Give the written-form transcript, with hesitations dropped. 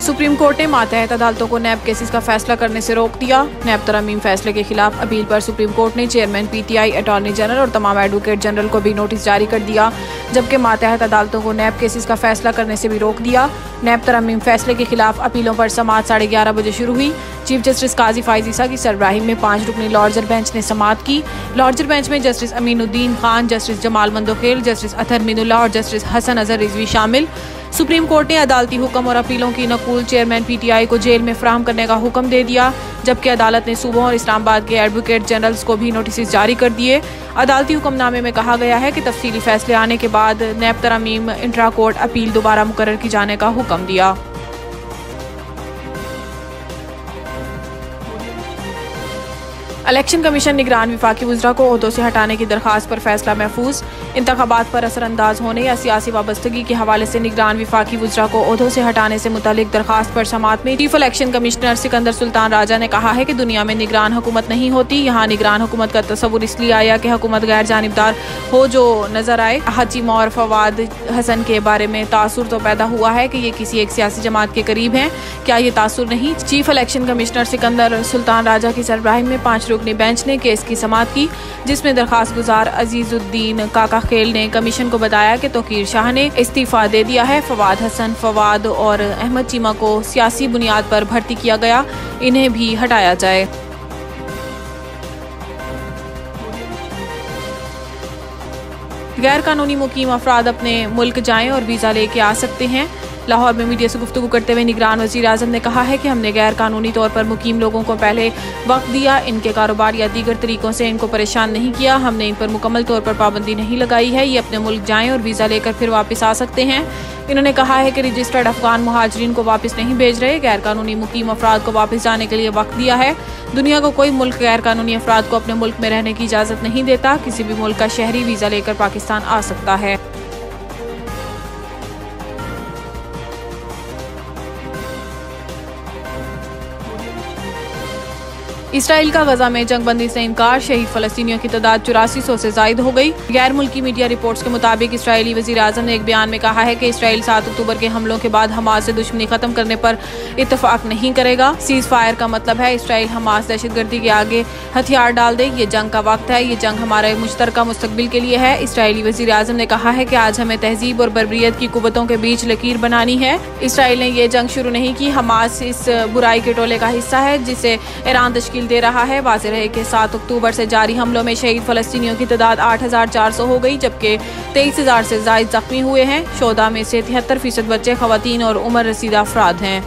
Supreme court ने मातहत अदालतों को नैब केसेस का फैसला करने से रोक दिया। नैब तरमीम फैसले के खिलाफ अपील पर सुप्रीम कोर्ट ने चेयरमैन पीटीआई, अटॉर्नी जनरल और तमाम एडवोकेट जनरल को भी नोटिस जारी कर दिया, जबकि मातहत अदालतों को नैब केसेस का फैसला करने से भी रोक दिया। नैब तरमीम फैसले के खिलाफ अपीलों पर समाअत 11:30 बजे शुरू हुई। चीफ जस्टिस काजी फाइज ईसा की सरबराही में 5 रुकनी लॉर्जर बेंच ने समाअत की। लॉर्जर बेंच में justice Aminuddin Khan, justice Jamal Mandokhail, justice Athar Minallah और जस्टिस हसन अजहर रिजवी शामिल। सुप्रीम कोर्ट ने अदालती हुक्म और अपीलों की नकूल चेयरमैन पीटीआई को जेल में फराहम करने का हुक्म दे दिया, जबकि अदालत ने सूबों और इस्लामाबाद के एडवोकेट जनरल्स को भी नोटिस जारी कर दिए। अदालती हुक्मनामे में कहा गया है कि तफसीली फैसले आने के बाद नैब तरमीम इंट्रा कोर्ट अपील दोबारा मुकर्रर की जाने का हुक्म दिया। इलेक्शन कमीशन निगरान विफाकी वज़रा को ओहदों से हटाने की दरखास्त पर फैसला महफूज। इंतखाबात पर असरअंदाज होने या सियासी वाबस्तगी के हवाले से निगरान विफाकी वज़रा को ओहदों से हटाने से मुतालिक दरखास्त पर समाअत में chief election commissioner Sikandar Sultan Raja ने कहा है कि दुनिया में निगरान हुकूमत नहीं होती। यहाँ निगरान हुकूमत का तस्वुर इसलिए आया कि हुकूमत गैर जानिबदार हो जो नजर आए। हचीमा और फवाद हसन के बारे में तासुर तो पैदा हुआ है कि ये किसी एक सियासी जमात के करीब हैं, क्या ये तासुर नहीं? Chief election commissioner Sikandar Sultan Raja की सरबराही में 5 रुकनी बेंच ने केस की समाअत की, जिसमें दरखास्त गुजार अजीजुद्दीन काका खेल ने कमीशन को बताया कि तोकीर शाह ने इस्तीफा दे दिया है। फवाद हसन, फवाद और अहमद चीमा को सियासी बुनियाद पर भर्ती किया गया, इन्हें भी हटाया जाए। गैर कानूनी मुकीम अफराद अपने मुल्क जाएं और वीज़ा लेके आ सकते हैं। लाहौर में मीडिया से गुफ्तगू करते हुए निगरान वज़ीर आज़म ने कहा है कि हमने गैर कानूनी तौर पर मुकीम लोगों को पहले वक्त दिया, इनके कारोबार या दीगर तरीकों से इनको परेशान नहीं किया, हमने इन पर मुकम्मल तौर पर पाबंदी नहीं लगाई है। ये अपने मुल्क जाएं और वीज़ा लेकर फिर वापस आ सकते हैं। इन्होंने कहा है कि रजिस्टर्ड अफगान मुहाजिरीन को वापस नहीं भेज रहे, गैर कानूनी मुकीम अफराद को वापस जाने के लिए वक्त दिया है। दुनिया को कोई मुल्क गैर कानूनी अफराद को अपने मुल्क में रहने की इजाज़त नहीं देता। किसी भी मुल्क का शहरी वीज़ा लेकर पाकिस्तान आ सकता है। इसराइल का गजा में जंगबंदी से इनकार, शहीद फलस्तीनियों की तादाद 8400 से जायद हो गई। गैर मुल्की मीडिया रिपोर्ट्स के मुताबिक इसराइली वज़ीर आज़म ने एक बयान में कहा है कि इसराइल 7 अक्टूबर के हमलों के बाद हमास से दुश्मनी खत्म करने पर इत्तफाक नहीं करेगा। सीज फायर का मतलब है इसराइल हमास दहशतगर्दी के आगे हथियार डाल दे। ये जंग का वक्त है, ये जंग हमारे मुश्तरका मुस्तकबिल के लिए है। इसराइली वज़ीर आज़म ने कहा है कि आज हमें तहजीब और बर्बरियत की कुव्वतों के बीच लकीर बनानी है। इसराइल ने ये जंग शुरू नहीं की, हमास इस बुराई के टोले का हिस्सा है जिसे ईरान तश्कील दे रहा है। वाज़ेह है कि 7 अक्टूबर से जारी हमलों में शहीद फलस्तीनियों की तादाद 8400 हो गई, जबकि 23,000 से ज़ायद जख्मी हुए हैं। शोधा में से 73% बच्चे, ख़वातीन और उम्र रसीदा अफराद हैं।